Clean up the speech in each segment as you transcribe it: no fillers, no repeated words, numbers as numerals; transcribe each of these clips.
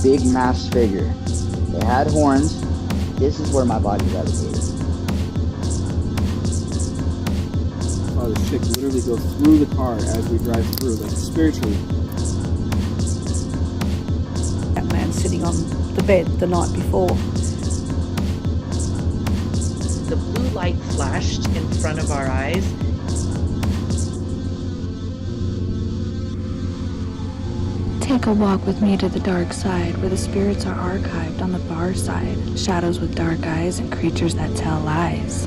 big mass figure. They had horns. This is where my body levitated. I saw this chick literally go through the car as we drive through, like spiritually. That man sitting on the bed the night before. The blue light flashed in front of our eyes. Take a walk with me to the dark side, where the spirits are archived on the far side. Shadows with dark eyes and creatures that tell lies.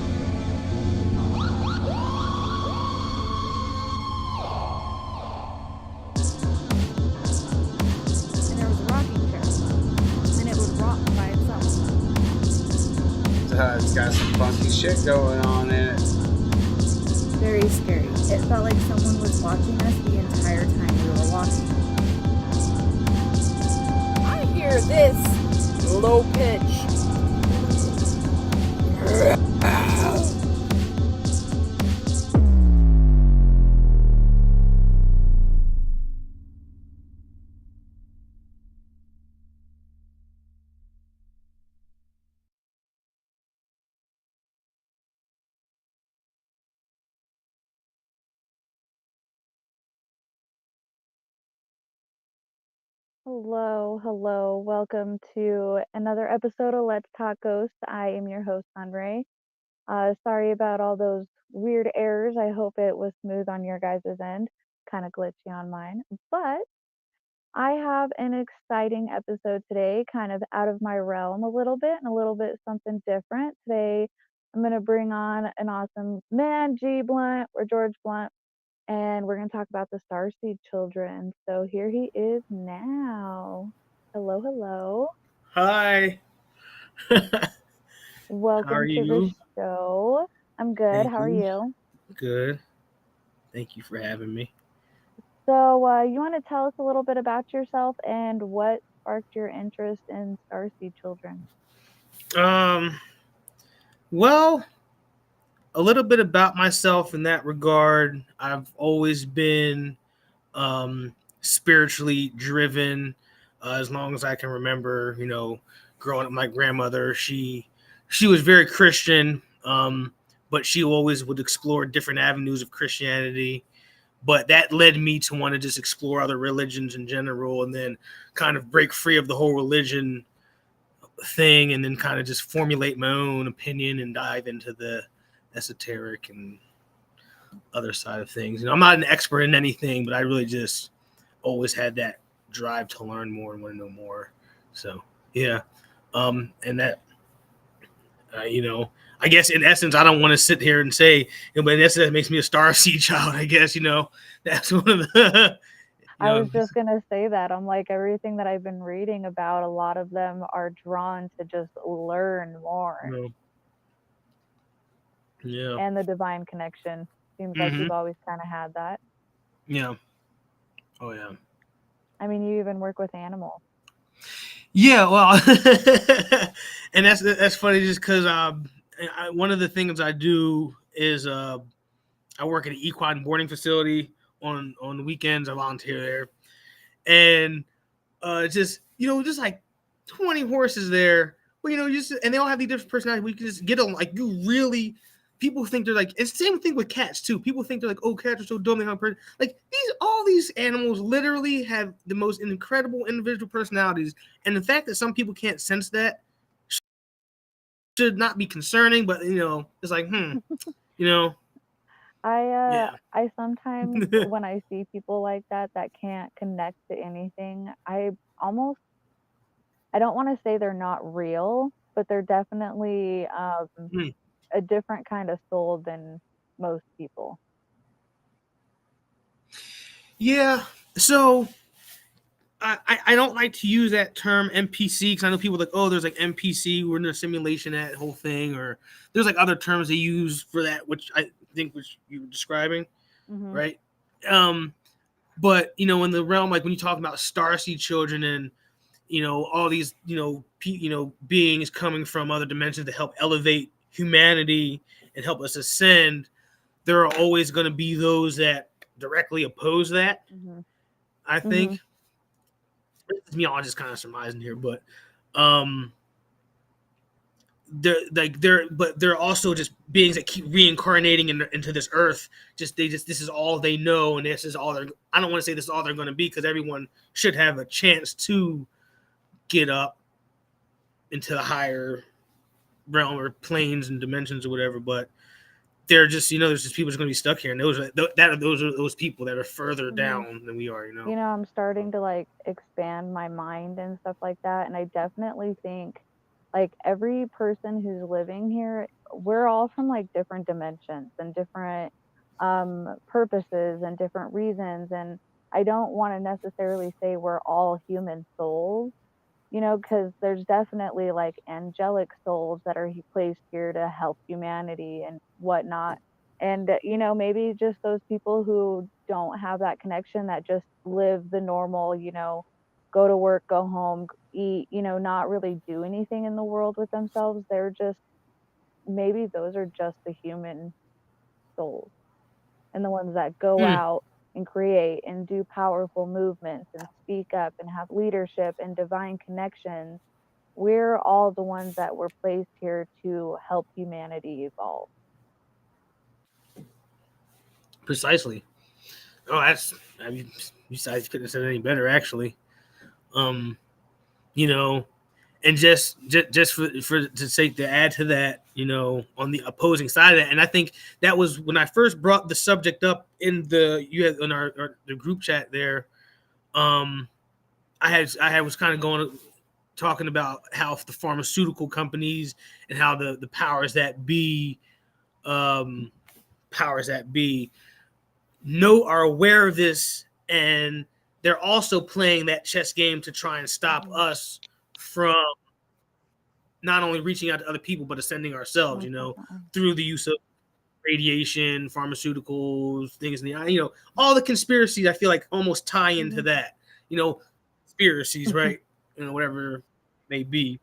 And there was a rocking chair. And it would rock by itself. It's got some funky shit going on in it. Very scary. It felt like someone was watching us the entire time we were walking. I hear this low pitch. Hello. Welcome to another episode of Let's Talk Ghosts. I am your host, Andre. Sorry about all those weird errors. I hope it was smooth on your guys' end. Kind of glitchy on mine. But I have an exciting episode today, kind of out of my realm a little bit and a little bit something different. Today, I'm going to bring on an awesome man, G Blunt, or George Blunt, and we're going to talk about the Starseed Children. So here he is now. Hello. Hi. Welcome to the show. I'm good. How are you? Good. Thank you for having me. So you want to tell us a little bit about yourself and what sparked your interest in Starseed Children? Well, a little bit about myself in that regard. I've always been spiritually driven as long as I can remember. Growing up, my grandmother, she was very Christian, but she always would explore different avenues of Christianity. But that led me to want to just explore other religions in general, and then kind of break free of the whole religion thing, and then kind of just formulate my own opinion and dive into the esoteric and other side of things. I'm not an expert in anything, but I really just always had that drive to learn more and want to know more. So yeah, and that I guess in essence, I don't want to sit here and say, but in essence, that makes me a Starseed child. I guess that's one of the. I was just gonna say that. I'm like, everything that I've been reading about, a lot of them are drawn to just learn more. Yeah. And the divine connection. Seems like you've always kind of had that. Yeah. Oh yeah. I mean, you even work with animals. Yeah, well, and that's funny just because one of the things I do is I work at an equine boarding facility on the weekends. I volunteer there, and just like 20 horses there. Well, and they all have these different personalities. We can just get them like you really. People think they're like, it's the same thing with cats too. People think they're like, oh, cats are so dumb. They have person. Like all these animals literally have the most incredible individual personalities. And the fact that some people can't sense that should not be concerning, but it's like, I sometimes when I see people like that can't connect to anything, I don't want to say they're not real, but they're definitely a different kind of soul than most people. Yeah. So I don't like to use that term NPC because I know people are like, oh, there's like NPC, we're in a simulation, that whole thing, or there's like other terms they use for that, which I think which you were describing, right? But in the realm, like when you talk about Starseed Children and all these beings coming from other dimensions to help elevate humanity and help us ascend, there are always going to be those that directly oppose that. I think. is me all just kind of surmising here, but they're also just beings that keep reincarnating into this earth. This is all they know, and this is all they're. I don't want to say this is all they're going to be, because everyone should have a chance to get up into the higher realm or planes and dimensions or whatever. But they're just, there's just people just going to be stuck here, and those are those people that are further down than we are. I'm starting to like expand my mind and stuff like that, and I definitely think like every person who's living here, we're all from like different dimensions and different purposes and different reasons, and I don't want to necessarily say we're all human souls, because there's definitely like angelic souls that are placed here to help humanity and whatnot. And, maybe just those people who don't have that connection, that just live the normal, go to work, go home, eat, not really do anything in the world with themselves. Maybe those are just the human souls. And the ones that go out and create and do powerful movements and speak up and have leadership and divine connections, we're all the ones that were placed here to help humanity evolve. Precisely. Oh, you guys couldn't have said it any better, actually. And just for to sake to add to that, on the opposing side of that, and I think that was when I first brought the subject up in the group chat there. I was kind of talking about how the pharmaceutical companies and how the powers that be are aware of this, and they're also playing that chess game to try and stop us from not only reaching out to other people but ascending ourselves, through the use of radiation, pharmaceuticals, things in the all the conspiracies. I feel like almost tie into that, conspiracies, right? Whatever it may be.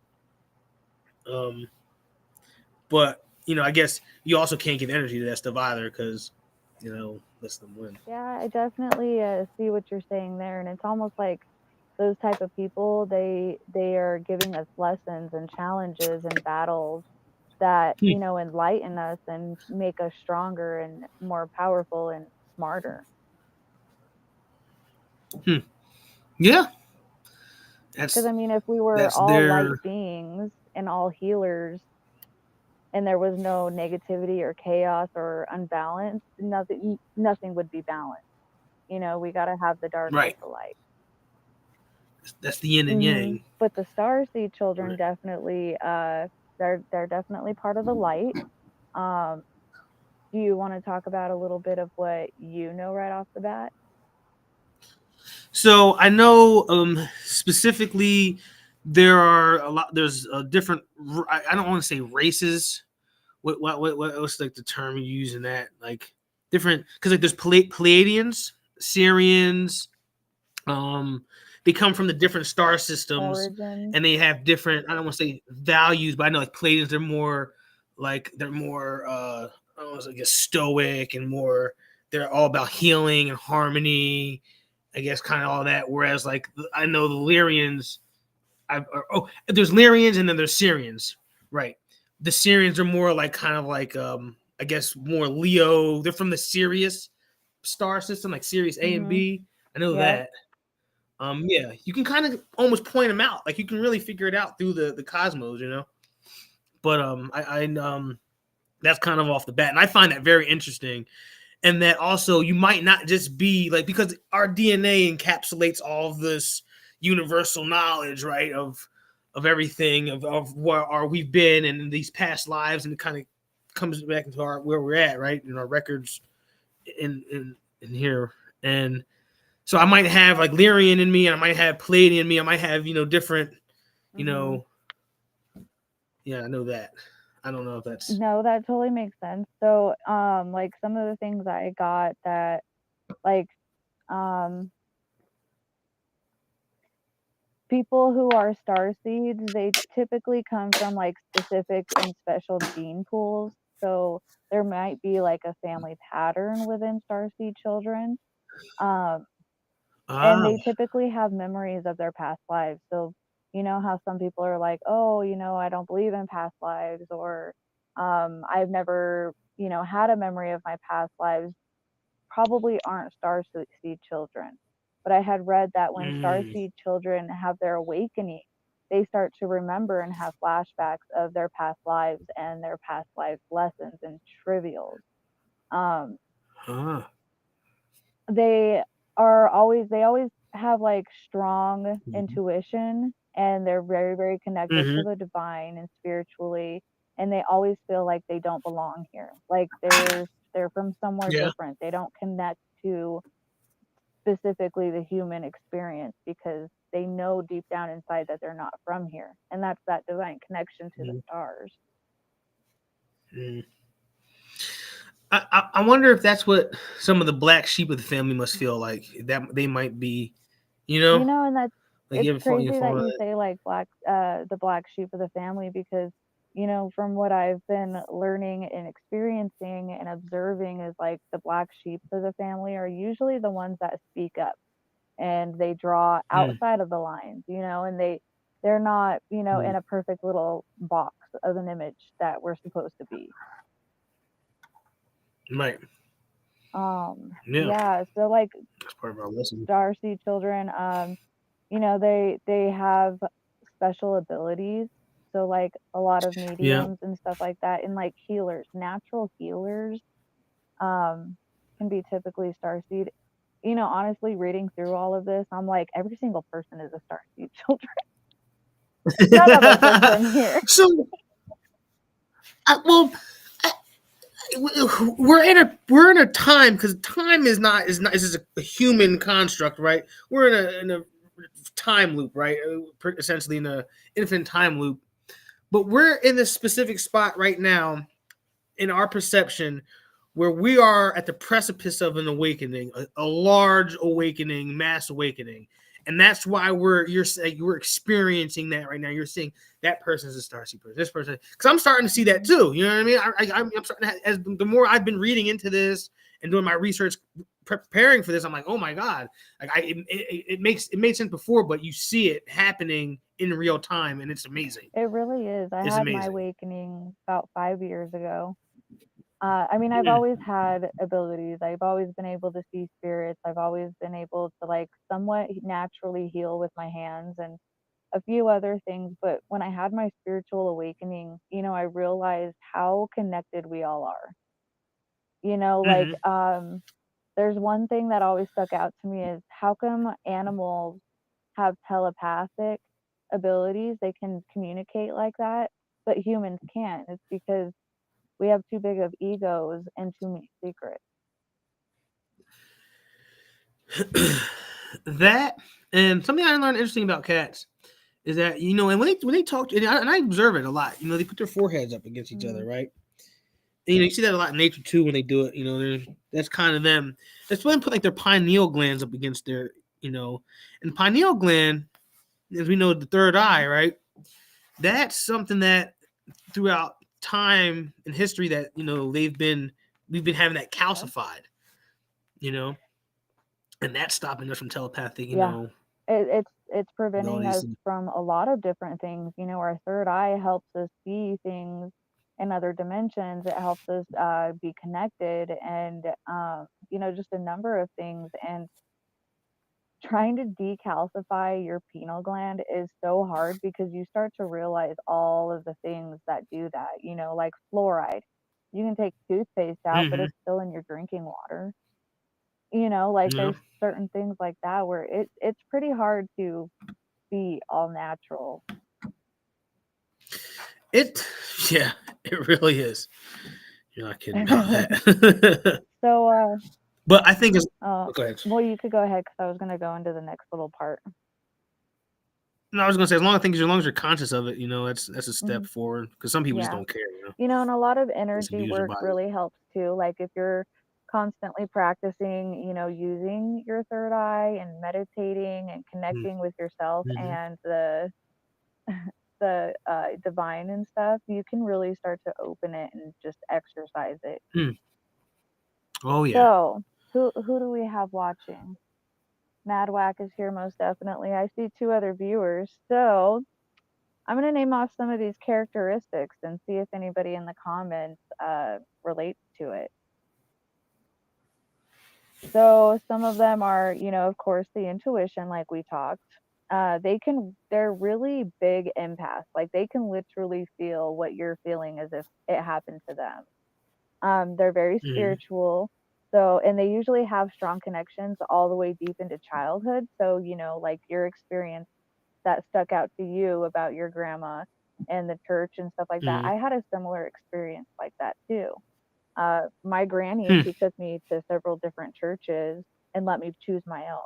But I guess you also can't give energy to that stuff either, because lets them win. Yeah, I definitely see what you're saying there, and it's almost like those type of people, they are giving us lessons and challenges and battles that enlighten us and make us stronger and more powerful and smarter. Yeah, because if we were all light beings and all healers, and there was no negativity or chaos or unbalance, nothing would be balanced. We got to have the dark with the light. That's the yin and yang. But the Starseed Children definitely, they're definitely part of the light. Do you want to talk about a little bit of what you know right off the bat? So I know specifically there's a different, I don't want to say races. What's like the term you use in that, like different, because like there's Pleiadians, Syrians, they come from the different star systems. Origins. And they have different, I don't want to say values, but I know like Pleiadians, they're more I don't know, I guess stoic and more, they're all about healing and harmony, I guess, kind of all that. Whereas like I know the Lyrians, there's Lyrians and then there's Syrians, right? The Syrians are more like kind of like I guess more Leo. They're from the Sirius star system, like Sirius A and B. I know that. Yeah, you can kind of almost point them out. Like you can really figure it out through the cosmos, But I that's kind of off the bat, and I find that very interesting. And that also you might not just be like, because our DNA encapsulates all of this universal knowledge, right? Of everything, of where we've been and in these past lives, and it kind of comes back into where we're at, right? In our records in here. And so I might have like Lyrian in me, and I might have Pleiadian in me. I might have, different, yeah, I know that. I don't know if that's... No, that totally makes sense. So, like some of the things I got that, like, people who are star seeds, they typically come from like specific and special gene pools. So there might be like a family pattern within Starseed Children. And Ah. they typically have memories of their past lives. So, you know how some people are like, oh, I don't believe in past lives, or I've never, had a memory of my past lives, probably aren't Starseed children. But I had read that when Starseed children have their awakening, they start to remember and have flashbacks of their past lives and their past life lessons and trivials. Um, they they always have like strong intuition, and they're very, very connected to the divine and spiritually, and they always feel like they don't belong here. Like they're from somewhere different. They don't connect to specifically the human experience because they know deep down inside that they're not from here. And that's that divine connection to the stars. I wonder if that's what some of the black sheep of the family must feel like. That they might be, And that's like it's you crazy that fall you in say like the black sheep of the family, because from what I've been learning and experiencing and observing is like the black sheep of the family are usually the ones that speak up and they draw outside of the lines, and they're not, in a perfect little box of an image that we're supposed to be. Right. Yeah, so like That's part of our lesson. Starseed children, they have special abilities. So like a lot of mediums and stuff like that, and like healers, natural healers, can be typically Starseed. Honestly, reading through all of this, I'm like, every single person is a Starseed children. None of us are from here. So, well, we're in a time, because time is just a human construct, right? We're in a time loop, right? Essentially in a infinite time loop, but we're in this specific spot right now in our perception where we are at the precipice of an awakening, a large awakening, mass awakening. And that's why we're experiencing that right now. You're seeing that person's a starseed person, this person, because I'm starting to see that too. You know what I mean? I'm starting to, as the more I've been reading into this and doing my research, preparing for this, I'm like, oh my god, like it made sense before, but you see it happening in real time, and it's amazing. It really is. I It's had my amazing. awakening about 5 years ago. I've always had abilities. I've always been able to see spirits. I've always been able to like somewhat naturally heal with my hands and a few other things. But when I had my spiritual awakening, I realized how connected we all are. Like there's one thing that always stuck out to me is how come animals have telepathic abilities? They can communicate like that, but humans can't. It's because we have too big of egos and too many secrets. That, and something I learned interesting about cats is that, and when they talk, and I observe it a lot, they put their foreheads up against each other, right? And, you see that a lot in nature too when they do it. That's kind of them. That's when they put like their pineal glands up against their, and pineal gland, as we know, the third eye, right? That's something that throughout time and history that we've been having that calcified, and that's stopping us from telepathic, It's preventing us from a lot of different things. Our third eye helps us see things in other dimensions. It helps us be connected, and just a number of things. And trying to decalcify your pineal gland is so hard because you start to realize all of the things that do that. Like fluoride. You can take toothpaste out, but it's still in your drinking water. Like there's certain things like that where it's pretty hard to be all natural. It really is. You're not kidding about that. So but I think it's go ahead. Well, you could go ahead because I was going to go into the next little part. No, I was gonna say, as long as you're conscious of it, that's a step forward, because some people just don't care. And a lot of energy work really helps too. Like if you're constantly practicing, using your third eye and meditating and connecting with yourself and the divine and stuff, you can really start to open it and just exercise it. Oh yeah. So who do we have watching? Mad Whack is here most definitely. I see 2 other viewers. So I'm going to name off some of these characteristics and see if anybody in the comments relates to it. So some of them are, of course, the intuition, like we talked. They're really big empaths. Like they can literally feel what you're feeling as if it happened to them. They're very spiritual. So, and they usually have strong connections all the way deep into childhood. So, like your experience that stuck out to you about your grandma and the church and stuff like that. I had a similar experience like that too. My granny, she took me to several different churches and let me choose my own.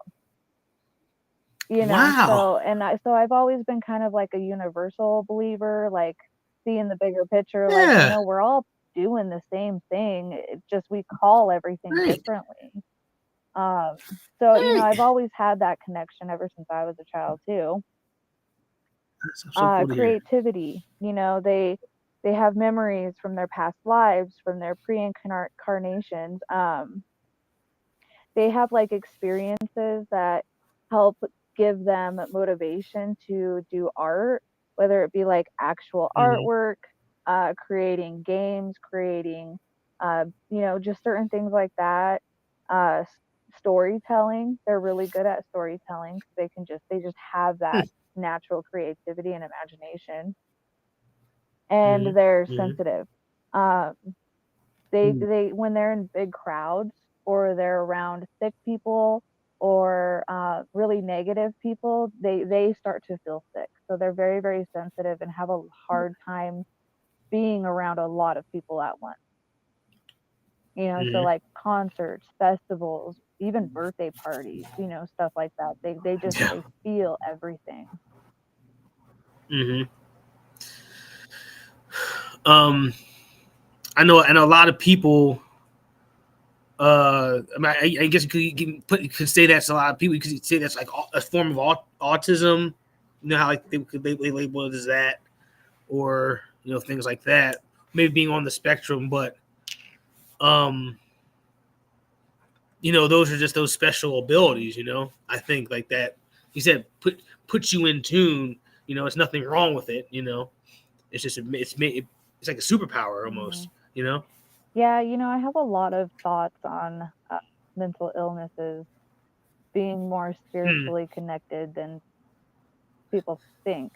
Wow. So I've always been kind of like a universal believer, like seeing the bigger picture, like, Yeah. we're all doing the same thing. It's just we call everything Right. differently. So, Right. I've always had that connection ever since I was a child too. That's so cool to hear. Creativity, they have memories from their past lives, from their pre-incarnations. They have like experiences that help give them motivation to do art, whether it be like actual artwork, creating games, creating, just certain things like that. Uh, Storytelling, they're really good at storytelling because they just have that natural creativity and imagination, and they're sensitive. Um, they when they're in big crowds or they're around sick people or really negative people, they start to feel sick. So they're very, very sensitive and have a hard time being around a lot of people at once. So like concerts, festivals, even birthday parties, stuff like that. They feel everything. I know, and a lot of people. I guess you could say that's a lot of people. You could say that's like a form of autism. You know how like they label it as that, or things like that. Maybe being on the spectrum, but those are just those special abilities. I think like that. You said put you in tune. It's nothing wrong with it. It's just it's like a superpower almost. Yeah, I have a lot of thoughts on mental illnesses being more spiritually connected than people think.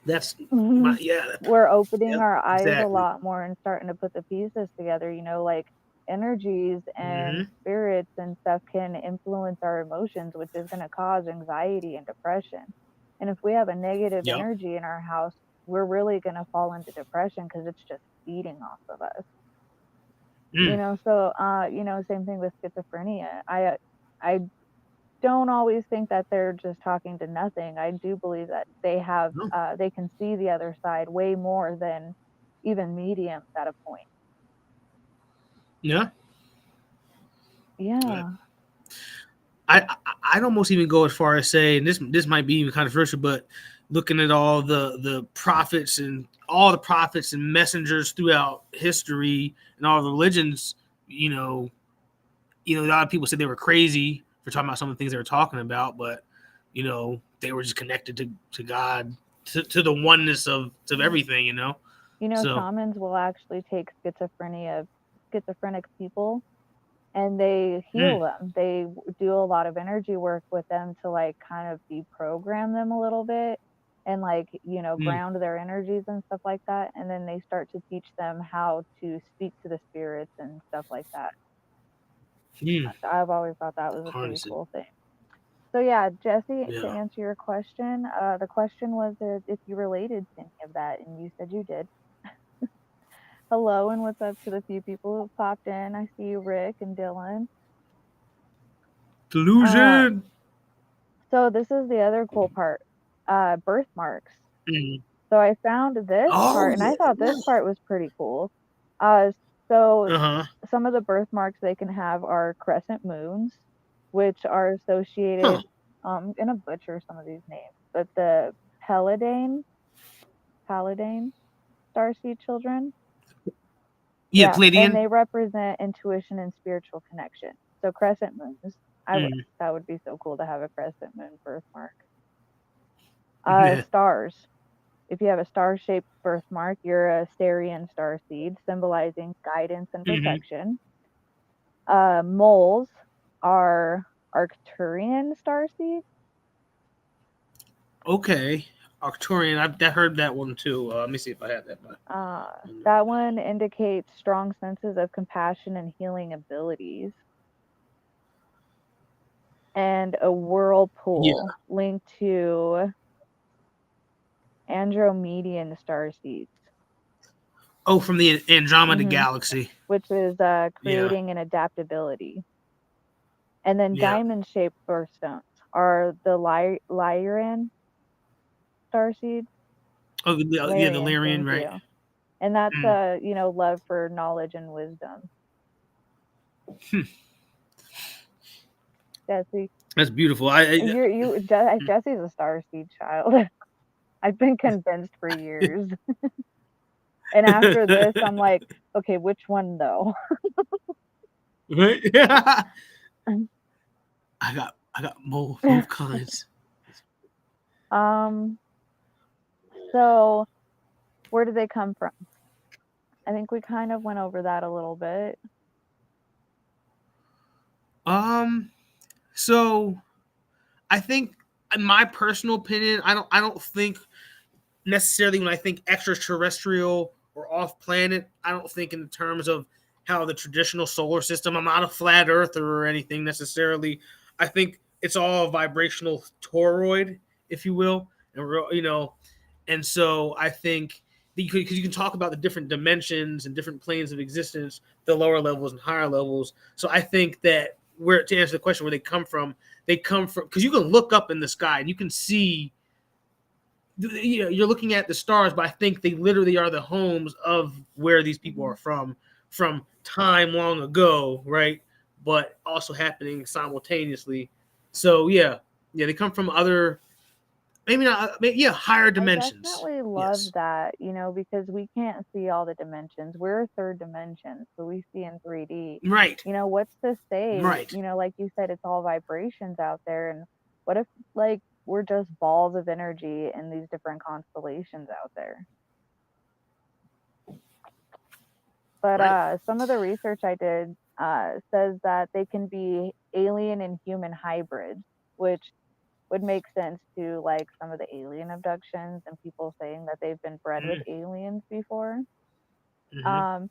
That's my We're opening Yep, our eyes a exactly. lot more and starting to put the pieces together, like energies and spirits and stuff can influence our emotions, which is going to cause anxiety and depression. And if we have a negative Yep. energy in our house, we're really going to fall into depression because it's just feeding off of us. So same thing with schizophrenia. I don't always think that they're just talking to nothing. I do believe that they can see the other side way more than even mediums at a point. Yeah. Yeah. I'd almost even go as far as saying this might be even controversial, but looking at all the prophets and messengers throughout history and all the religions, a lot of people said they were crazy for talking about some of the things they were talking about, but they were just connected to God, to the oneness of everything, So Shamans will actually take schizophrenic people, and they heal them. They do a lot of energy work with them to like kind of deprogram them a little bit and like, ground their energies and stuff like that. And then they start to teach them how to speak to the spirits and stuff like that. I've always thought that was a pretty cool thing. So yeah, Jesse, to answer your question, the question was if you related to any of that, and you said you did. Hello, and what's up to the few people who popped in? I see you, Rick and Dylan. Delusion. So this is the other cool part, birthmarks. So I found this part, and I thought this part was pretty cool. So some of the birthmarks they can have are crescent moons, which are associated. I'm gonna butcher some of these names, but the Paladine Starseed Children. Yeah, And Pleiadian. they represent intuition and spiritual connection. So crescent moons, that would be so cool to have a crescent moon birthmark. Yeah. Stars. If you have a star-shaped birthmark, you're a Starian star seed, symbolizing guidance and protection. Moles are Arcturian star seeds. Okay. Arcturian. I heard that one too. Let me see if I have that. That one indicates strong senses of compassion and healing abilities. And a whirlpool linked to Andromedan star seeds. Oh, from the Andromeda galaxy. Which is creating an adaptability. And then diamond-shaped birthstones are the Lyran star seeds. Oh, the Lyrian, right? You. And that's love for knowledge and wisdom. Jesse. That's beautiful. Jesse's a starseed child. I've been convinced for years. And after this, I'm like, okay, which one though? Right? Yeah. I got both kinds. So where do they come from? I think we kind of went over that a little bit. So I think, in my personal opinion, I don't think necessarily when I think extraterrestrial or off planet, I don't think in terms of how the traditional solar system. I'm not a flat earther or anything necessarily. I think it's all a vibrational toroid, if you will, and so I think because you can talk about the different dimensions and different planes of existence, the lower levels and higher levels. So I think that to answer the question where they come from because you can look up in the sky and you can see. You're looking at the stars, but I think they literally are the homes of where these people are from time long ago, right? But also happening simultaneously. So they come from other, maybe not, higher dimensions. I definitely love that, because we can't see all the dimensions. We're third dimension, so we see in 3D. Right. What's to say? Right. Like you said, it's all vibrations out there, and what if we're just balls of energy in these different constellations out there? But some of the research I did says that they can be alien and human hybrids, which would make sense to some of the alien abductions and people saying that they've been bred with aliens before. And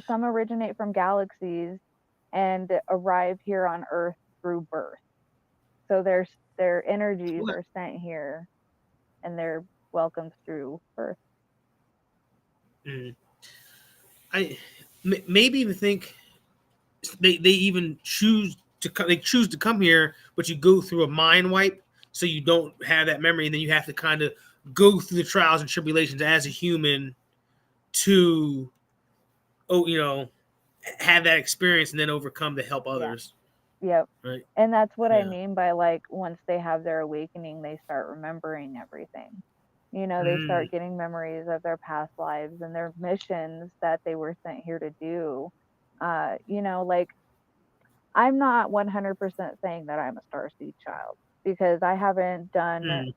some originate from galaxies and arrive here on Earth through birth. So their energies are sent here and they're welcomed through birth. I maybe even think they even choose to come here, but you go through a mind wipe, so you don't have that memory, and then you have to kind of go through the trials and tribulations as a human to, have that experience and then overcome to help others. Yep. Right. And that's what I mean by once they have their awakening, they start remembering everything. They start getting memories of their past lives and their missions that they were sent here to do. I'm not 100% saying that I'm a starseed child because I haven't done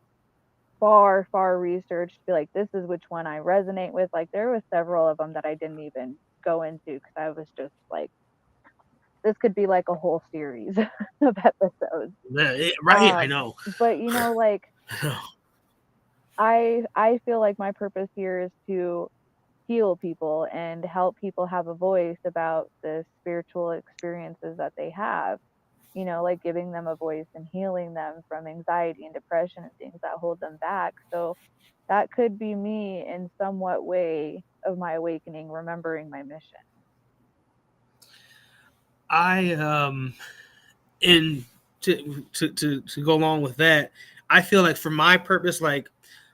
far research to be like, this is which one I resonate with. There was several of them that I didn't even go into because I was just like, this could be a whole series of episodes. Right. I know. But I feel like my purpose here is to heal people and help people have a voice about the spiritual experiences that they have, giving them a voice and healing them from anxiety and depression and things that hold them back. So that could be me in somewhat way of my awakening, remembering my mission. And to go along with that, I feel like for my purpose,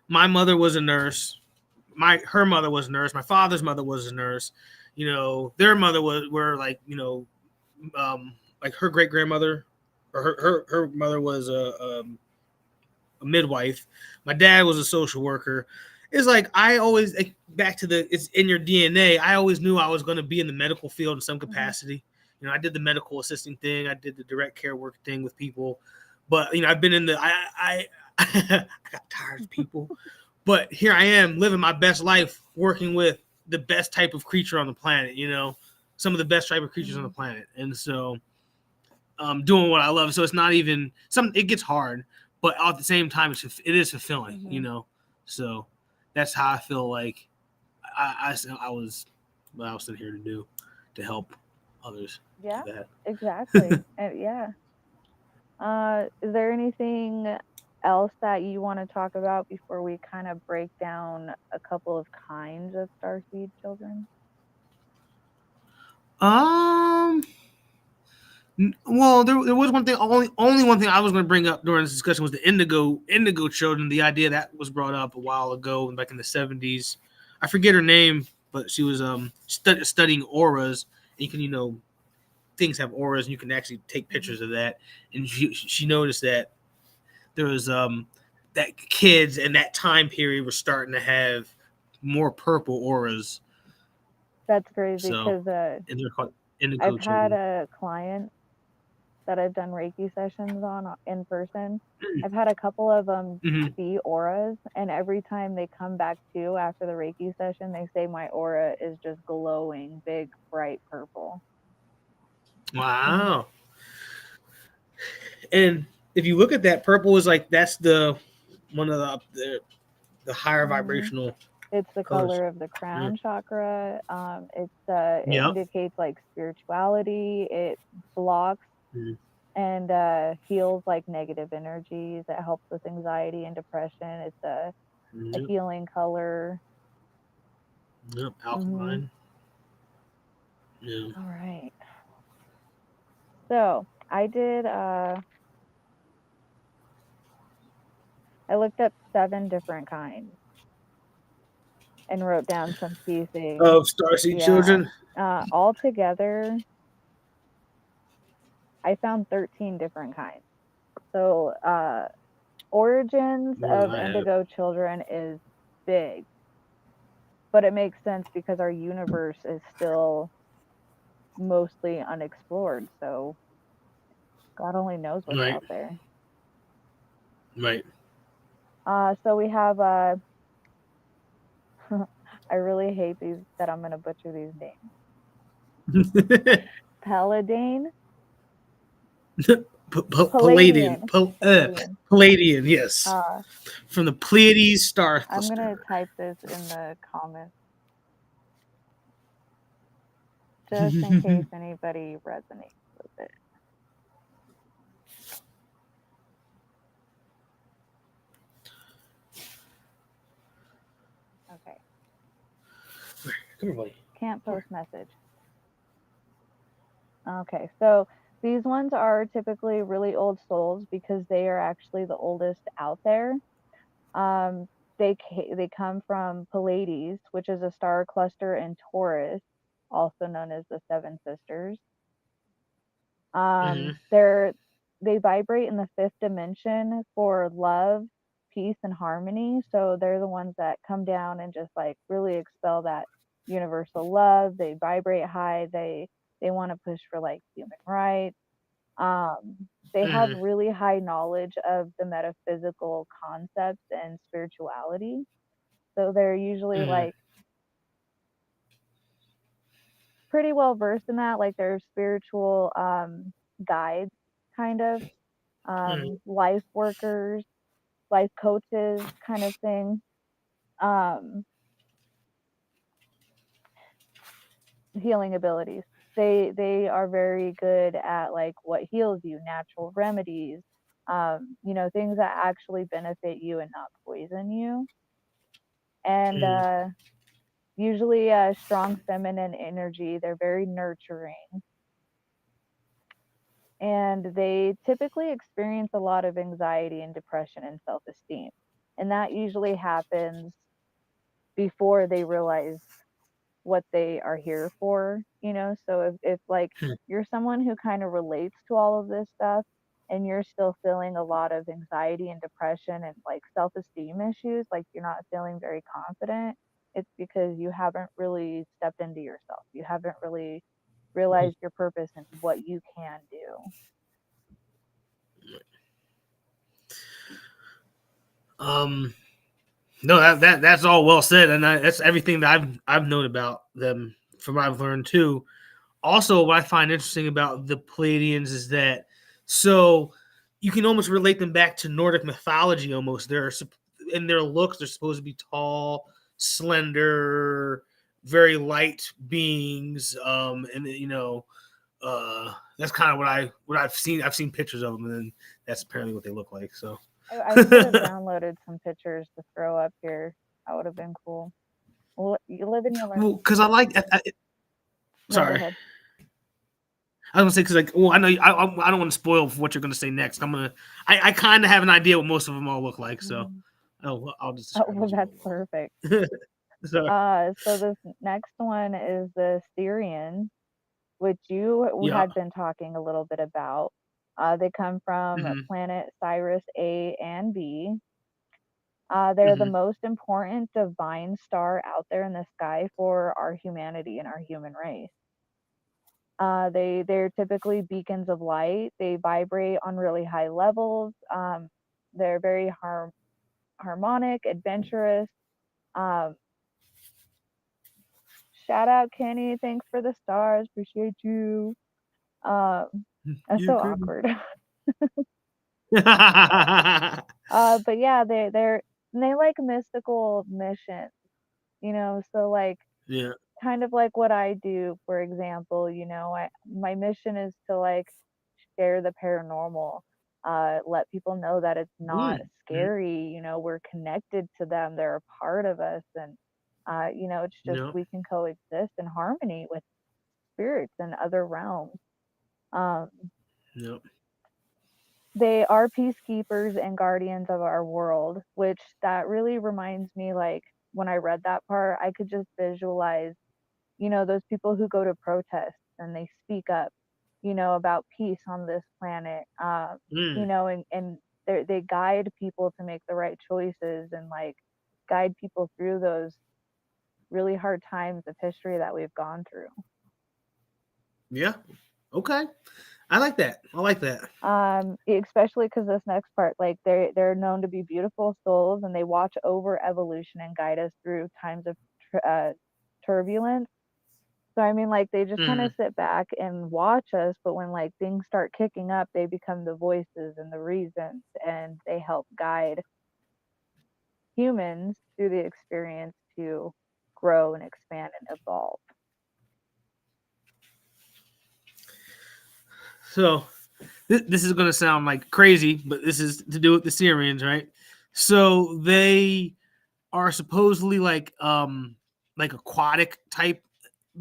my mother was a nurse, her mother was a nurse, my father's mother was a nurse, their mother were her great grandmother or her mother was a midwife. My dad was a social worker, it's like I always back to it's in your DNA. I always knew I was going to be in the medical field in some capacity. You know, I did the medical assisting thing, I did the direct care work thing with people, but you know, I've been in the I I got tired of people, but here I am living my best life, working with the best type of creature on the planet. You know, some of the best type of creatures on the planet, and so doing what I love. So it's not even it gets hard, but at the same time, it is fulfilling. You know, so that's how I feel like I was what I was sitting here to do to help others. Yeah, do that. exactly. Yeah. Is there anything else that you want to talk about before we kind of break down a couple of kinds of starseed children? Well, there was one thing. Only one thing I was going to bring up during this discussion was the indigo children. The idea that was brought up a while ago, back in the 70s. I forget her name, but she was studying auras. And you can things have auras, and you can actually take pictures of that. And she noticed that there was that kids in that time period were starting to have more purple auras. That's crazy So, because and they're called indigo I've had children. a client that I've done Reiki sessions on in person. I've had a couple of them see auras, and every time they come back to after the Reiki session, they say my aura is just glowing, big, bright purple. Wow. And if you look at that, purple is like that's the one of the higher vibrational. It's the colors. color of the crown chakra. It indicates like spirituality. It blocks and heals like negative energies. It helps with anxiety and depression. It's a healing color. Yep, alkaline. Yeah. All right. So I did. I looked up 7 different kinds and wrote down some key things. Of Starseed Children. Altogether, I found 13 different kinds. So origins of indigo children is big, but it makes sense because our universe is still mostly unexplored. So God only knows what's out there. Right. So we have I really hate that I'm gonna butcher these names. Paladine. Palladian. Palladian, yes. From the Pleiades star cluster. I'm gonna type this in the comments just in case anybody resonates with it. Okay. Can't post message. Okay, so these ones are typically really old souls because they are actually the oldest out there. They come from Pleiades, which is a star cluster in Taurus, also known as the Seven Sisters. They vibrate in the 5th dimension for love, peace, and harmony. So they're the ones that come down and just like really expel that universal love. They vibrate high. They want to push for like human rights. They have really high knowledge of the metaphysical concepts and spirituality. So they're usually like pretty well versed in that. Like they're spiritual guides, kind of life workers, life coaches, kind of thing. Healing abilities. They are very good at like what heals you, natural remedies, things that actually benefit you and not poison you. And usually a strong feminine energy. They're very nurturing. And they typically experience a lot of anxiety and depression and self-esteem. And that usually happens before they realize what they are here for. So if like you're someone who kind of relates to all of this stuff and you're still feeling a lot of anxiety and depression and like self-esteem issues, like you're not feeling very confident, it's because you haven't really stepped into yourself. You haven't really realized your purpose and what you can do. No, that's all well said, and that's everything that I've known about them from what I've learned too. Also, what I find interesting about the Pleiadians is that so you can almost relate them back to Nordic mythology. Almost, they're in their looks, they're supposed to be tall, slender, very light beings, and that's kind of what I've seen. I've seen pictures of them, and that's apparently what they look like. So I should have downloaded some pictures to throw up here. That would have been cool. Well, you live and you learn. well, because I like. No, go Sorry. ahead. I was gonna say because I know I don't want to spoil what you're gonna say next. I kind of have an idea what most of them all look like, so I'll just. Oh, well, that's perfect. So this next one is the Syrian, which you yeah. had been talking a little bit about. They come from planet Cyrus A and B. They're the most important divine star out there in the sky for our humanity and our human race. They're typically beacons of light. They vibrate on really high levels. They're very harmonic, adventurous. Shout out Kenny, thanks for the stars, appreciate you. That's so awkward. But yeah, they like mystical missions, so like Yeah. kind of like what I do, for example, my mission is to like share the paranormal, let people know that it's not scary, we're connected to them, they're a part of us, and it's just we can coexist in harmony with spirits in other realms. They are peacekeepers and guardians of our world, which that really reminds me, like when I read that part, I could just visualize, those people who go to protests and they speak up, about peace on this planet, and they guide people to make the right choices and like guide people through those really hard times of history that we've gone through. Yeah. Okay. I like that. Especially because this next part, like they're known to be beautiful souls, and they watch over evolution and guide us through times of turbulence. So I mean, like they just kind of sit back and watch us, but when like things start kicking up, they become the voices and the reasons, and they help guide humans through the experience to grow and expand and evolve. So this is going to sound like crazy, but this is to do with the Syrians, right? So they are supposedly like aquatic type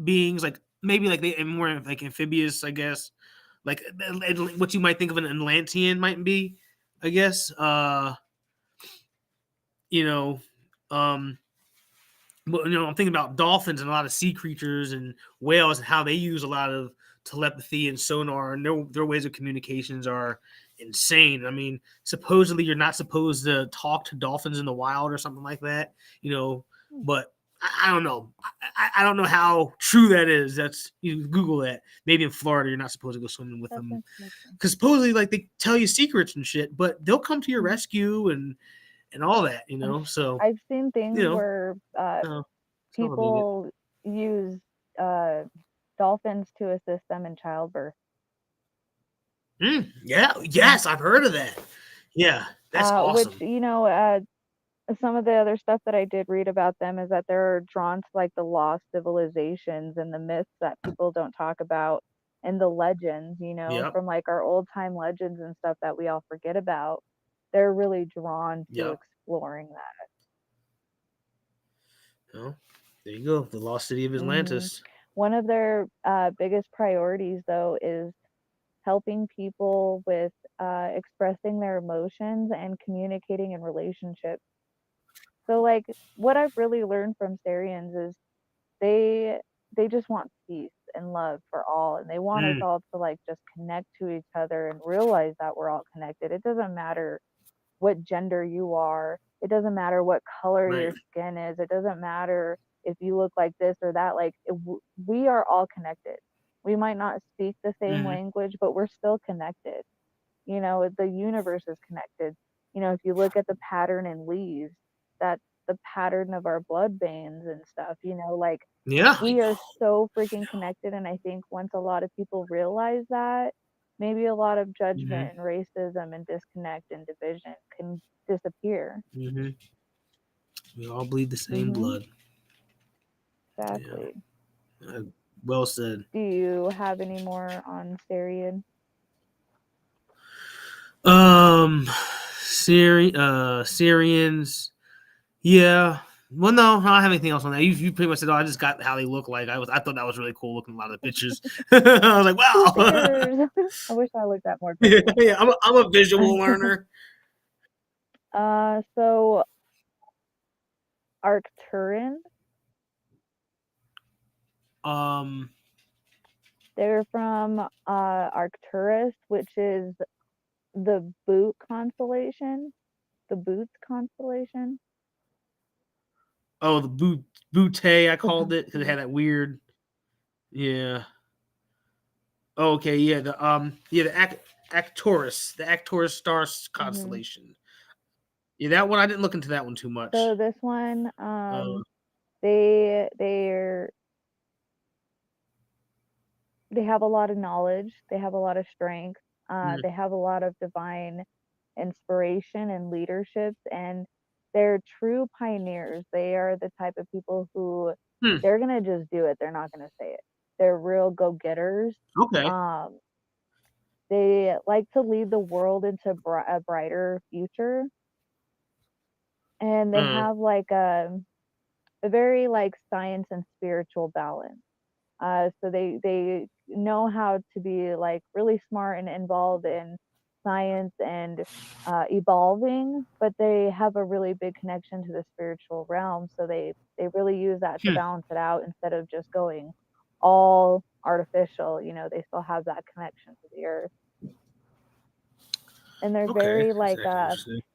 beings, like maybe like they more like amphibious, I guess, like what you might think of an Atlantean might be, I guess. But I'm thinking about dolphins and a lot of sea creatures and whales and how they use a lot of telepathy and sonar, and their ways of communications are insane. I mean, supposedly you're not supposed to talk to dolphins in the wild or something like that, but I don't know. I don't know how true that is. That's, you Google that. Maybe in Florida you're not supposed to go swimming with them because supposedly like they tell you secrets and shit, but they'll come to your rescue and all that, So I've seen things where people use dolphins to assist them in childbirth. Yes, I've heard of that. Yeah, that's awesome. Which, some of the other stuff that I did read about them is that they're drawn to like the lost civilizations and the myths that people don't talk about, and the legends, from like our old time legends and stuff that we all forget about. They're really drawn to exploring that. Oh, there you go. The lost city of Atlantis. One of their biggest priorities, though, is helping people with expressing their emotions and communicating in relationships. So, like, what I've really learned from Syrians is they just want peace, and love for all, and they want us all to like just connect to each other and realize that we're all connected. It doesn't matter what gender you are. It doesn't matter what color Right. your skin is. It doesn't matter if you look like this or that. Like we are all connected. We might not speak the same language, but we're still connected. You know, the universe is connected. You know, if you look at the pattern in leaves, that's the pattern of our blood veins and stuff. You know, like Yeah. we are so freaking connected. And I think once a lot of people realize that, maybe a lot of judgment and racism and disconnect and division can disappear. We all bleed the same blood. Exactly. Yeah. Well said. Do you have any more on Syrian? Syrians. Yeah. Well, no, I don't have anything else on that. You pretty much said, "Oh, I just got how they look like." I thought that was really cool looking. A lot of the pictures. I was like, "Wow." Pictures. I wish I looked at more pictures. Yeah, I'm a visual learner. So Arcturan. They're from Arcturus, which is the Boot constellation. The Boots constellation. Oh, the Butte, I called it because it had that weird. Yeah. Oh, okay. Yeah. The Arcturus star constellation. Yeah, that one I didn't look into that one too much. So this one, they have a lot of knowledge. They have a lot of strength. They have a lot of divine inspiration and leaderships, and they're true pioneers. They are the type of people who they're gonna just do it. They're not gonna say it. They're real go-getters. Okay. They like to lead the world into a brighter future, and they have like a very like science and spiritual balance. So they know how to be like really smart and involved in science and evolving, but they have a really big connection to the spiritual realm. So they really use that to balance it out instead of just going all artificial. You know, they still have that connection to the earth. And they're very like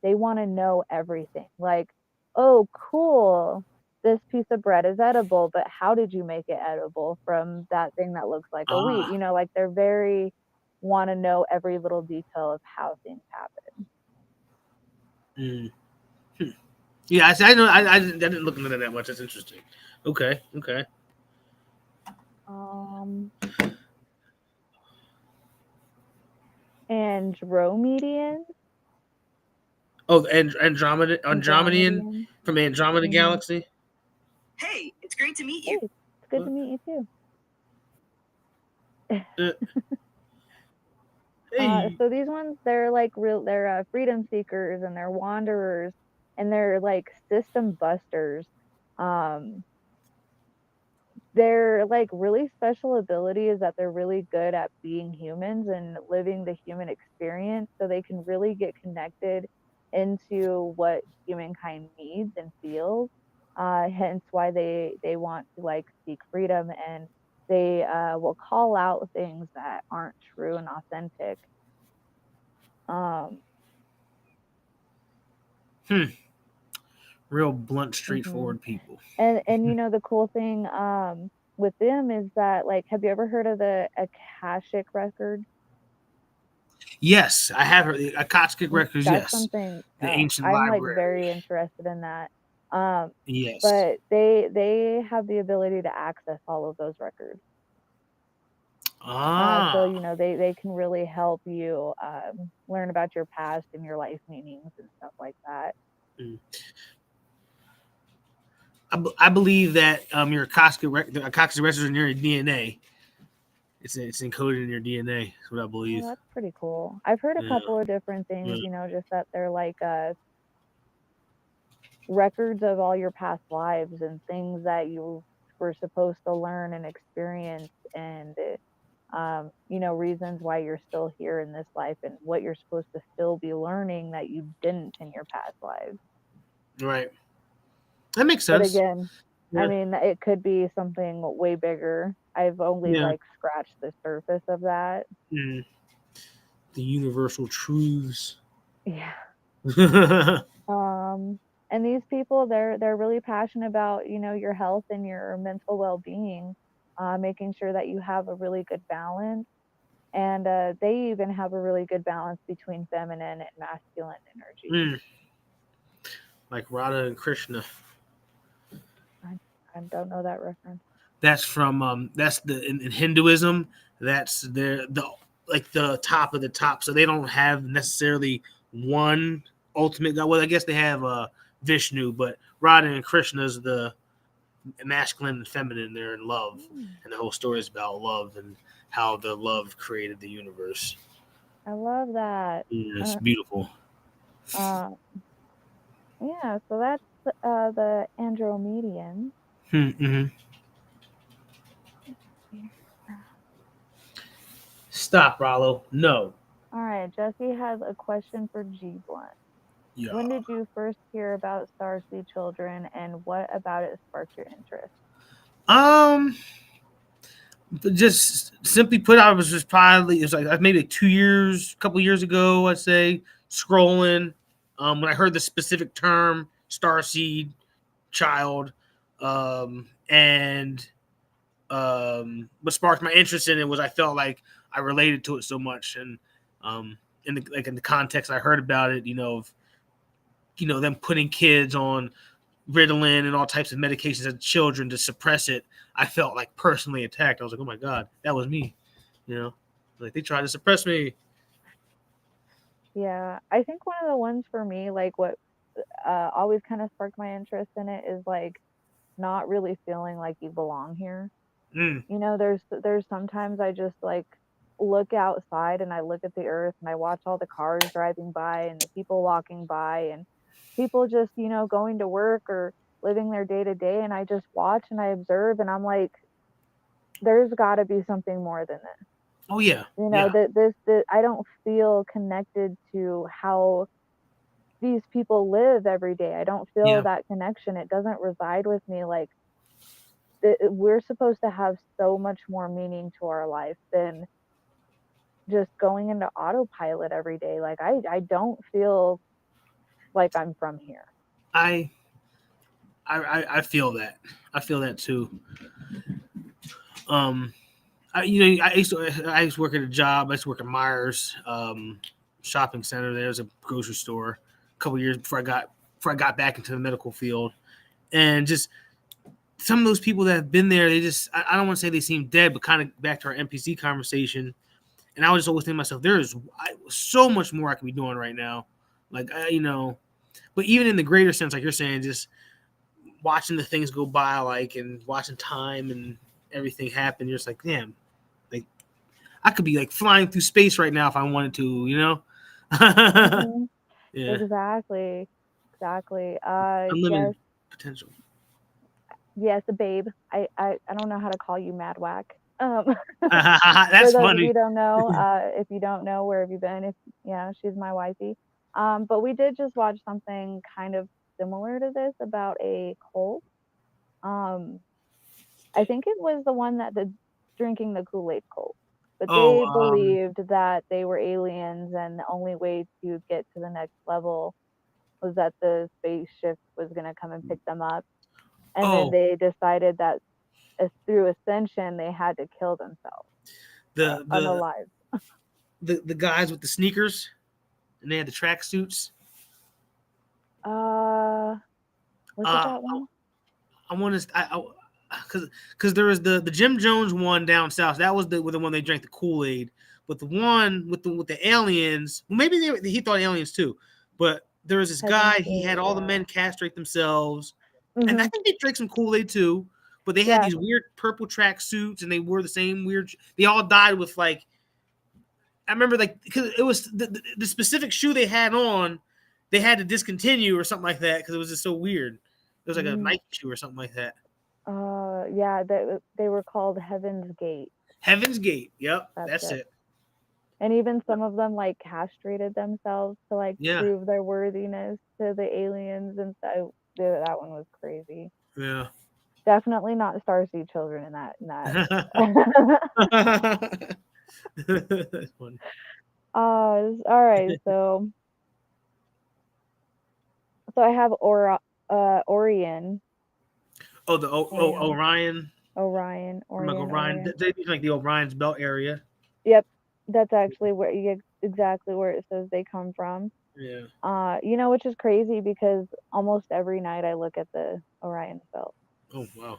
they want to know everything. Like, oh, cool, this piece of bread is edible, but how did you make it edible from that thing that looks like a wheat? You know, like they're very want to know every little detail of how things happen. Yeah, I know. I didn't look into that much. That's interesting. Okay. Andromedians. Oh, Andromedan from the Andromeda Galaxy. Hey, it's great to meet you. Hey, it's good to meet you too. So these ones, they're like they're freedom seekers and they're wanderers and they're like system busters. Their like really special ability is that they're really good at being humans and living the human experience, so they can really get connected into what humankind needs and feels. Hence why they want to like seek freedom, and they will call out things that aren't true and authentic. Real blunt, straightforward people. And you know the cool thing with them is that, like, have you ever heard of the Akashic record? Yes, I have heard the Akashic records. That's yes, something the ancient I'm library. like very interested in that. Yes, but they have the ability to access all of those records. So you know they can really help you learn about your past and your life meanings and stuff like that. I believe that your Akashic records are in your DNA. It's encoded in your DNA. That's what I believe. Well, that's pretty cool. I've heard a couple of different things. You know, just that they're like records of all your past lives and things that you were supposed to learn and experience, and you know, reasons why you're still here in this life and what you're supposed to still be learning that you didn't in your past lives. Right. That makes sense. But again, Yeah. I mean, it could be something way bigger. I've only Yeah. like scratched the surface of that. Mm. The universal truths. Yeah. Yeah. And these people, they're really passionate about, you know, your health and your mental well-being, making sure that you have a really good balance. And they even have a really good balance between feminine and masculine energy. Mm. Like Radha and Krishna. I don't know that reference. That's from that's the in Hinduism. That's the like the top of the top. So they don't have necessarily one ultimate god. Well, I guess they have Vishnu, but Radha and Krishna is the masculine and feminine. They're in love, and the whole story is about love and how the love created the universe. I love that. Yeah, it's beautiful. Uh, yeah, so that's the Andromedian. Mm-hmm. Stop, Rollo. No. All right, Jesse has a question for G Blunt. Yeah. When did you first hear about Starseed Children, and what about it sparked your interest? Just simply put, I was just probably it's like maybe 2 years, a couple years ago, I'd say, scrolling. When I heard the specific term Starseed Child, and what sparked my interest in it was I felt like I related to it so much, and in the context I heard about it, of them putting kids on Ritalin and all types of medications as children to suppress it, I felt like personally attacked. I was like, oh my God, that was me. Like they tried to suppress me. Yeah, I think one of the ones for me, like what always kind of sparked my interest in it is like not really feeling like you belong here. Mm. You know, there's sometimes I just like look outside and I look at the earth and I watch all the cars driving by and the people walking by and people just, you know, going to work or living their day to day, and I just watch and I observe and I'm like, there's got to be something more than this. Oh yeah, You know, yeah, that I don't feel connected to how these people live every day. I don't feel yeah. that connection. It doesn't reside with me. Like we're supposed to have so much more meaning to our life than just going into autopilot every day. Like I don't feel like I'm from here. I I feel that. I feel that too. Um, I used to work at a job. I used to work at Myers shopping center. There's a grocery store. A couple years before I got back into the medical field, and just some of those people that have been there, they just I don't want to say they seem dead, but kind of back to our NPC conversation. And I was just always thinking to myself, there is so much more I could be doing right now. Like but even in the greater sense, like you're saying, just watching the things go by, like and watching time and everything happen, you're just like, damn, like I could be like flying through space right now if I wanted to. Mm-hmm. Yeah, Exactly. unlimited Yes, potential. yes, babe. I don't know how to call you Mad Whack. For That's those of you funny. who don't know, if you don't know, where have you been? If yeah, she's my wifey. But we did just watch something kind of similar to this about a cult. Um, I think it was the one that the drinking the Kool-Aid cult. But Oh, they believed that they were aliens, and the only way to get to the next level was that the spaceship was going to come and pick them up. And then oh, they decided that through ascension, they had to kill themselves, the the unalive. the guys with the sneakers and they had the track suits. Uh, was it Uh, that one? I want to, because there was the Jim Jones one down south. That was the one they drank the Kool-Aid. But the one with the aliens, well, maybe he thought aliens too. But there was this Heaven's guy. He had Gate, all the yeah. men castrate themselves, and I Hmm. think they drank some Kool-Aid too. But they had Yeah. these weird purple track suits, and they wore the same weird. They all died with like. I remember like because it was the specific shoe they had on, they had to discontinue or something like that because it was just so weird. It was like a Mm. Nike shoe or something like that. Yeah, they were called Heaven's Gate. Heaven's Gate. Yep, That's that's it. it. And even some of them like castrated themselves to like Yeah, prove their worthiness to the aliens, and so that one was crazy. yeah. Definitely not Starseed Children in that. That's funny. All right. So I have Orion. Oh, the And Orion. Orion. From like Orion, they use like the Orion's belt area. Yep, that's actually where exactly where it says they come from. Yeah. Which is crazy because almost every night I look at the Orion belt. Oh wow.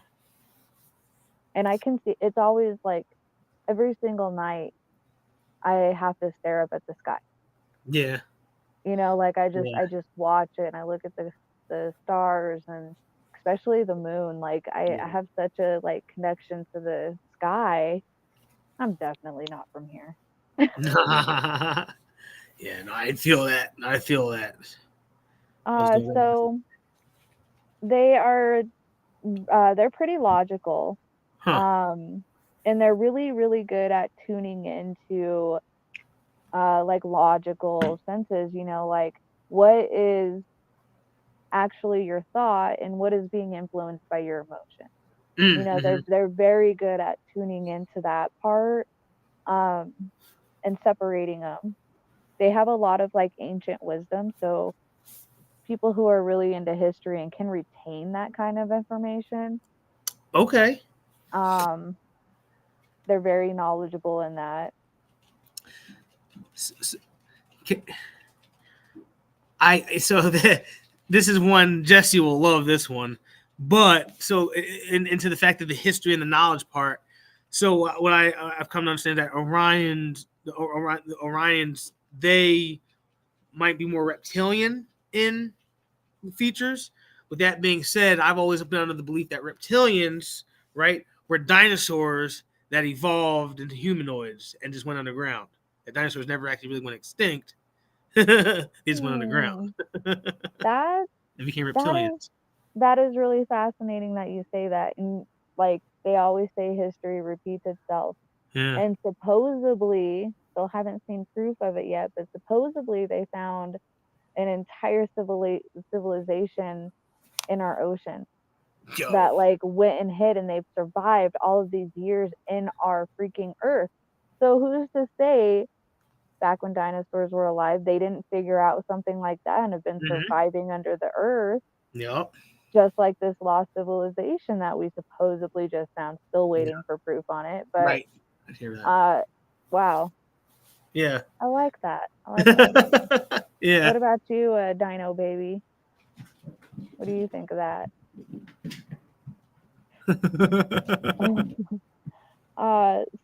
And I can see it's always like every single night I have to stare up at the sky. Yeah. Like I Yeah. just watch it and I look at the stars and especially the moon. Like I Yeah. have such a like connection to the sky. I'm definitely not from here. Yeah, no, I feel that. I feel that. So they are they're pretty logical. Huh. And they're really, really good at tuning into like logical senses, like what is actually your thought and what is being influenced by your emotion. Mm-hmm. They're very good at tuning into that part um and separating them. They have a lot of like ancient wisdom, so people who are really into history and can retain that kind of information, Okay. they're very knowledgeable in that. This is one Jesse will love this one, but so into the fact of the history and the knowledge part. So what I've come to understand that the Orions, they might be more reptilian in features. With that being said, I've always been under the belief that reptilians, right, were dinosaurs that evolved into humanoids and just went underground. The dinosaurs never actually really went extinct. They just went underground That and became that is reptilians. that is really fascinating that you say that. And like they always say history repeats itself. Yeah. And supposedly, still haven't seen proof of it yet, but supposedly they found an entire civilization in our ocean that Yo. like went and hid and they've survived all of these years in our freaking earth. So who's to say back when dinosaurs were alive, they didn't figure out something like that and have been Mm-hmm. surviving under the earth, Yep. just like this lost civilization that we supposedly just found, still waiting for proof on it. But Right. I hear that. wow, Yeah. I like that. I like that. Yeah. What about you, Dino Baby? What do you think of that?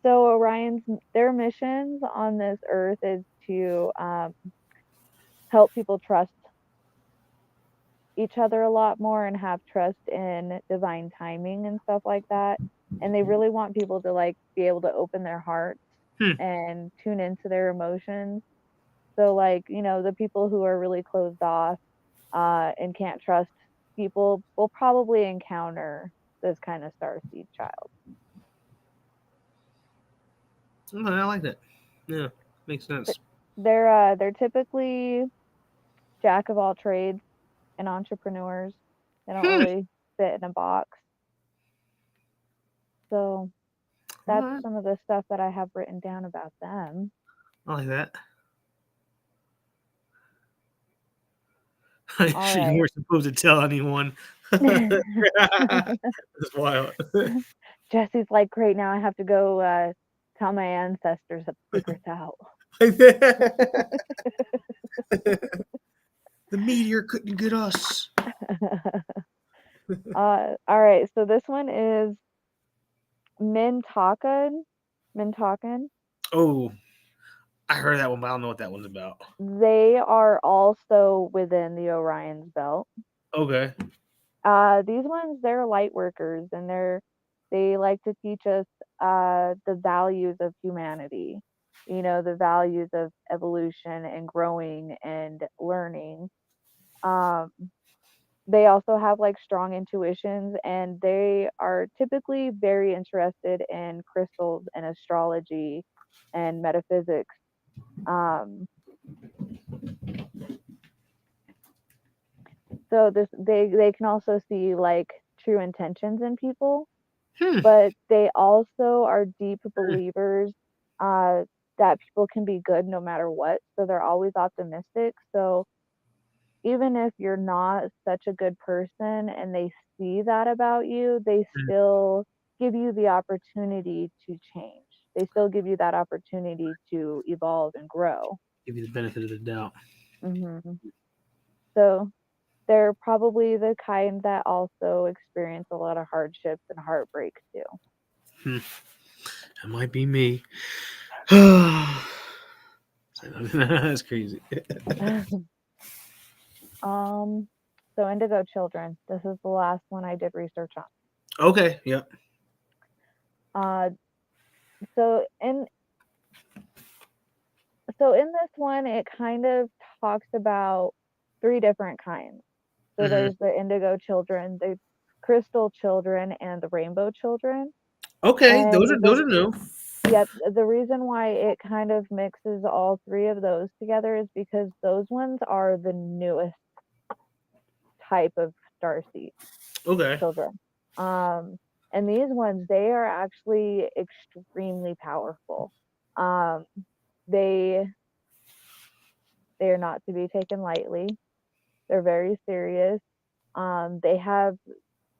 So Orion's their missions on this Earth is to help people trust each other a lot more and have trust in divine timing and stuff like that. And they really want people to like be able to open their hearts and tune into their emotions. So like, the people who are really closed off and can't trust people will probably encounter this kind of starseed child. I like that. Yeah, makes sense. They're typically jack of all trades and entrepreneurs. They don't really fit in a box. So that's Right. some of the stuff that I have written down about them. I like that. All You right. weren't supposed to tell anyone. That's wild. Jesse's like, great, now I have to go tell my ancestors the secrets out. The meteor couldn't get us. All right, so this one is Mintakan. Oh, I heard that one, but I don't know what that one's about. They are also within the Orion's belt. Okay. These ones, they're light workers and they like to teach us the values of humanity, the values of evolution and growing and learning. Um, they also have like strong intuitions and they are typically very interested in crystals and astrology and metaphysics. Um, so they can also see like true intentions in people, Hmm. but they also are deep believers that people can be good no matter what. So they're always optimistic. So even if you're not such a good person and they see that about you, they still give you the opportunity to change. They still give you that opportunity to evolve and grow. Give you the benefit of the doubt. So they're probably the kind that also experience a lot of hardships and heartbreak too. That might be me. That's crazy. So Indigo Children. This is the last one I did research on. Okay. Yep. So in this one, it kind of talks about 3 different kinds. So there's the Indigo Children, the Crystal Children, and the Rainbow Children. Okay. And Those are new. Yep. The reason why it kind of mixes all 3 of those together is because those ones are the newest type of Starseed Okay. Children. And these ones, they are actually extremely powerful. They are not to be taken lightly. They're very serious. They have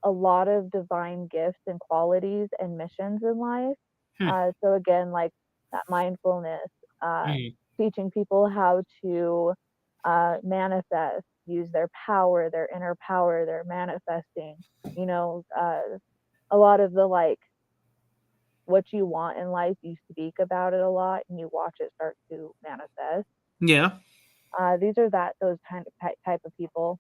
a lot of divine gifts and qualities and missions in life. So again, like that mindfulness, teaching people how to manifest, use their power, their inner power, their manifesting. A lot of the like what you want in life, you speak about it a lot and you watch it start to manifest. Yeah. These are those kind of type of people.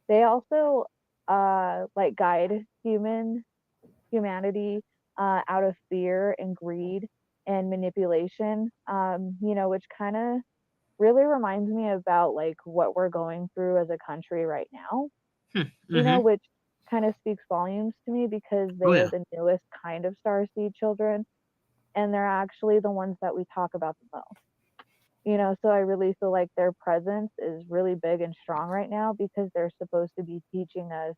They also like guide humanity out of fear and greed and manipulation. Which kind of really reminds me about like what we're going through as a country right now. Which kind of speaks volumes to me because Oh they are yeah. the newest kind of Starseed Children, and they're actually the ones that we talk about the most. So I really feel like their presence is really big and strong right now because they're supposed to be teaching us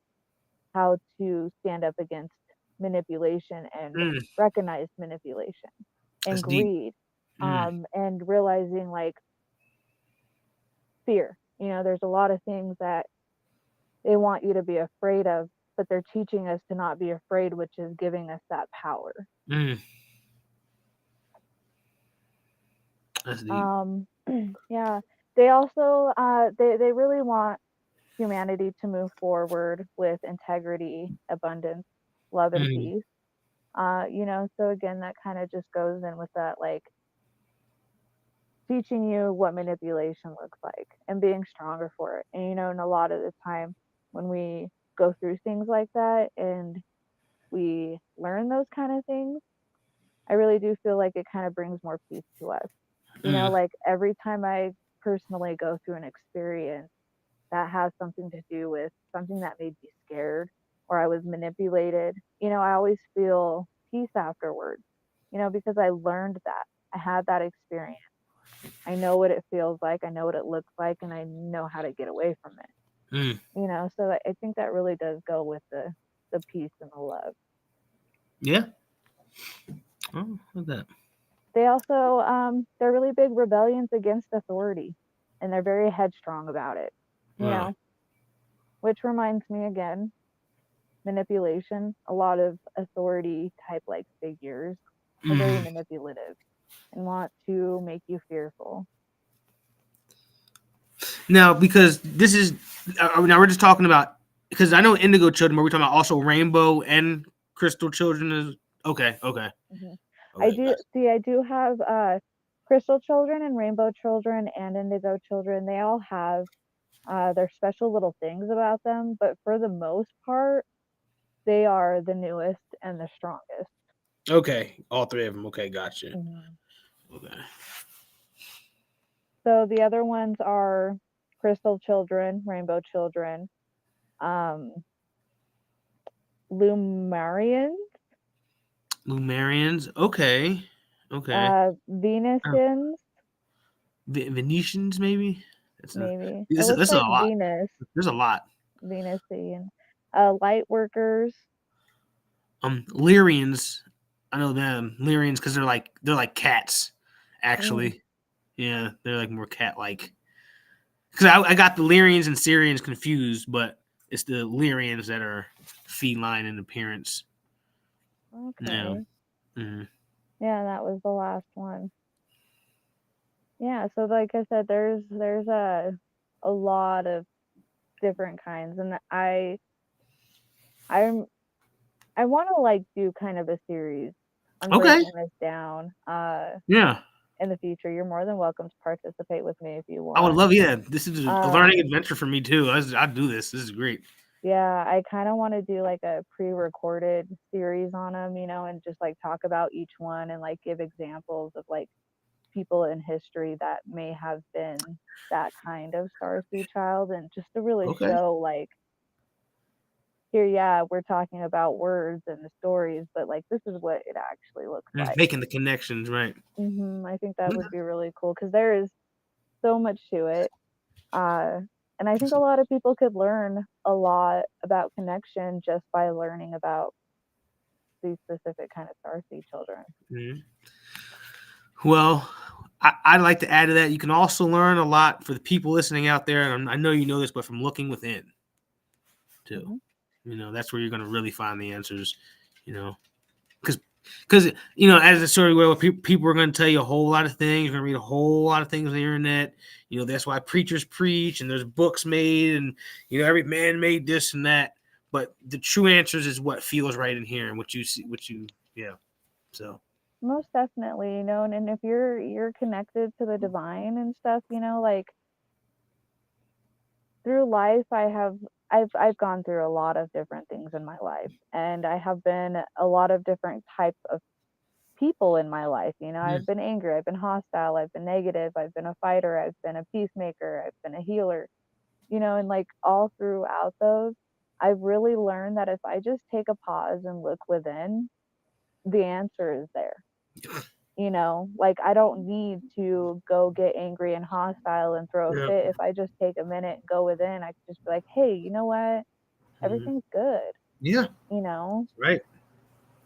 how to stand up against manipulation and recognize manipulation and That's deep. greed, and realizing like fear. There's a lot of things that they want you to be afraid of, but they're teaching us to not be afraid, which is giving us that power. That's deep. Yeah. They also they really want humanity to move forward with integrity, abundance, love, and peace. So again, that kind of just goes in with that, like teaching you what manipulation looks like and being stronger for it. And a lot of the time when we go through things like that and we learn those kind of things, I really do feel like it kind of brings more peace to us. Like every time I personally go through an experience that has something to do with something that made me scared or I was manipulated, I always feel peace afterwards, because I learned that. I had that experience. I know what it feels like, I know what it looks like, and I know how to get away from it. So I think that really does go with the peace and the love. Yeah. Oh, look at that. They also they're really big rebellions against authority, and they're very headstrong about it. Wow. Which reminds me again, manipulation. A lot of authority type like figures are very manipulative and want to make you fearful. Now, because this is now we're just talking about, because I know Indigo Children, but we're talking about also Rainbow and Crystal Children is okay. I do have Crystal Children and Rainbow Children and Indigo Children. They all have their special little things about them, but for the most part, they are the newest and the strongest. Okay, all 3 of them. Okay, gotcha. Okay. So the other ones are Crystal Children, Rainbow Children, Lumarians, Okay. Venusians, Venetians, maybe. maybe. It This looks is a like lot. Venus, There's a lot. Venusian, Light workers. Lyrians, I know them. Lyrians because they're like cats, actually. Yeah, they're like more cat-like. Because I got the Lyrians and Syrians confused, but it's the Lyrians that are feline in appearance. Okay. Yeah. Mm-hmm. Yeah, that was the last one. Yeah, so like I said, there's a lot of different kinds, and I'm I want to like do kind of a series on Okay. breaking this down. Yeah. In the future, you're more than welcome to participate with me if you want. I would love. Yeah, this is a learning adventure for me too. I'd do this. This is great. Yeah, I kind of want to do like a pre-recorded series on them, and just like talk about each one and like give examples of like people in history that may have been that kind of Starseed child, and just to really show like here, we're talking about words and the stories, but like this is what it actually looks like. Making the connections, right? I think that would be really cool because there is so much to it. And I think a lot of people could learn a lot about connection just by learning about these specific kind of Starseed children. Mm-hmm. Well, I'd like to add to that. You can also learn a lot for the people listening out there, and I know you know this, but from looking within, too. Mm-hmm. That's where you're going to really find the answers. Because as a story where people are going to tell you a whole lot of things, you're going to read a whole lot of things on the internet. That's why preachers preach, and there's books made, and every man made this and that. But the true answers is what feels right in here, and what you see, So most definitely, and if you're connected to the divine and stuff, like through life, I've gone through a lot of different things in my life, and I have been a lot of different types of people in my life. I've been angry, I've been hostile, I've been negative, I've been a fighter, I've been a peacemaker, I've been a healer, and like all throughout those, I've really learned that if I just take a pause and look within, the answer is there. Like I don't need to go get angry and hostile and throw a fit. If I just take a minute and go within, I can just be like, hey, you know what? Everything's good. Yeah. Right.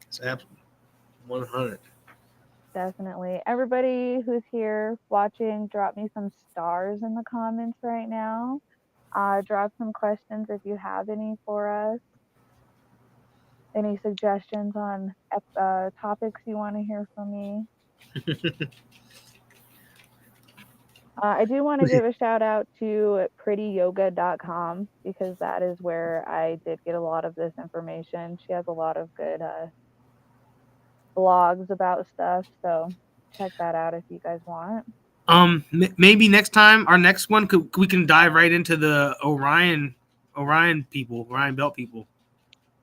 It's absolutely 100. Definitely. Everybody who's here watching, drop me some stars in the comments right now. Drop some questions if you have any for us. Any suggestions on topics you want to hear from me. I do want to give a shout out to prettyyoga.com because that is where I did get a lot of this information. She has a lot of good blogs about stuff, so check that out if you guys want. Maybe next time, our next one, we can dive right into the Orion people, Orion Belt people.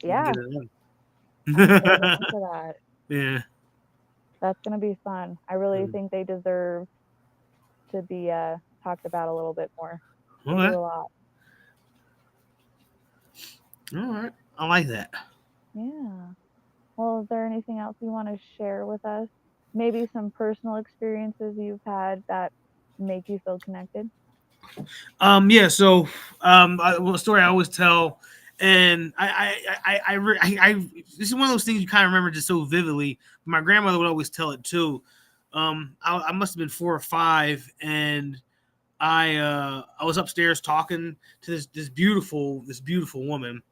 Yeah. For that. Yeah. That's gonna be fun. I really think they deserve to be talked about a little bit more. They do a lot. All right. I like that. Yeah. Well, is there anything else you want to share with us? Maybe some personal experiences you've had that make you feel connected? Yeah. So, a story I always tell, and this is one of those things you kind of remember just so vividly. My grandmother would always tell it too. I must have been 4 or 5, and I was upstairs talking to this beautiful woman.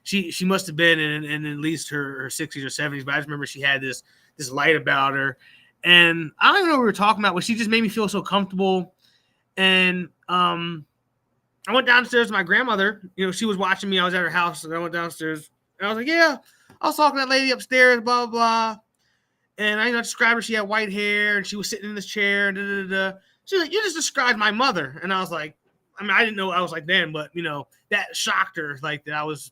She must have been in at least her 60s or 70s, but I just remember she had this light about her, and I don't even know what we were talking about, but she just made me feel so comfortable. And I went downstairs to my grandmother. She was watching me. I was at her house, and I went downstairs, and I was like, "Yeah, I was talking to that lady upstairs, blah blah blah." And I described her. She had white hair, and she was sitting in this chair, and da da da. She's like, "You just described my mother," and I was like, I didn't know I was like then, but that shocked her, like that I was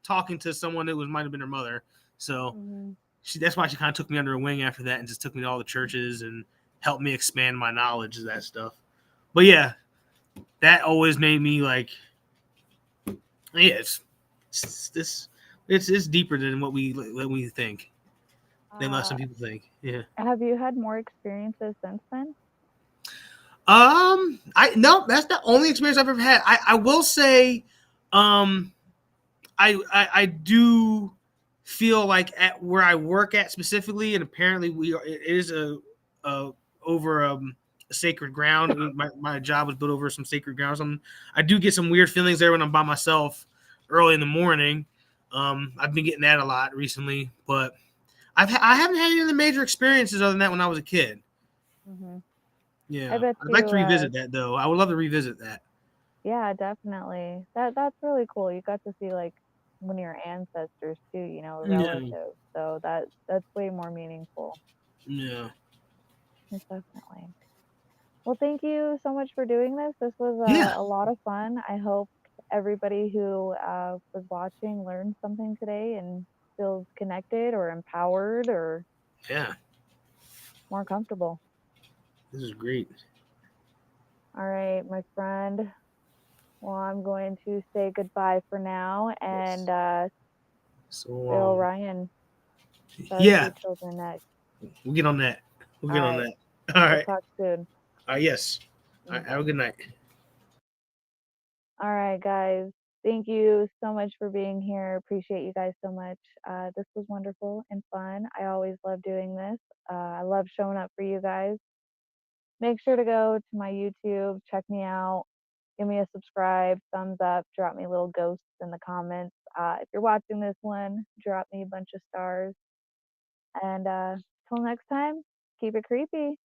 talking to someone that might have been her mother. So that's why she kind of took me under her wing after that, and just took me to all the churches and helped me expand my knowledge of that stuff. But yeah, that always made me like, yeah, it's deeper than what we think, than what some people think. Yeah. Have you had more experiences since then? No, that's the only experience I've ever had. I will say, I do feel like at where I work at specifically, and apparently it is a over a sacred ground. My job was built over some sacred ground. I do get some weird feelings there when I'm by myself early in the morning. I've been getting that a lot recently, but I haven't had any of the major experiences other than that when I was a kid. Mm-hmm. Yeah, I bet I'd like to you, revisit that though. I would love to revisit that. yeah, definitely. That's really cool. You got to see like one of your ancestors too, you know, a Yeah, relative. So that's way more meaningful. yeah, Yes, definitely. Well, thank you so much for doing this. This was yeah, a lot of fun. I hope everybody who was watching learned something today and feels connected or empowered or yeah. more comfortable. This is great. All right, my friend. Well, I'm going to say goodbye for now, and Bill So Ryan, yeah, Starseed Children next. we'll get on that. We'll All get on right, that. All we'll right. talk soon. Yes. All right. Have a Bye. good night. All right, guys. Thank you so much for being here. Appreciate you guys so much. This was wonderful and fun. I always love doing this. I love showing up for you guys. Make sure to go to my YouTube, check me out, give me a subscribe, thumbs up, drop me little ghosts in the comments. If you're watching this one, drop me a bunch of stars. And till next time, keep it creepy.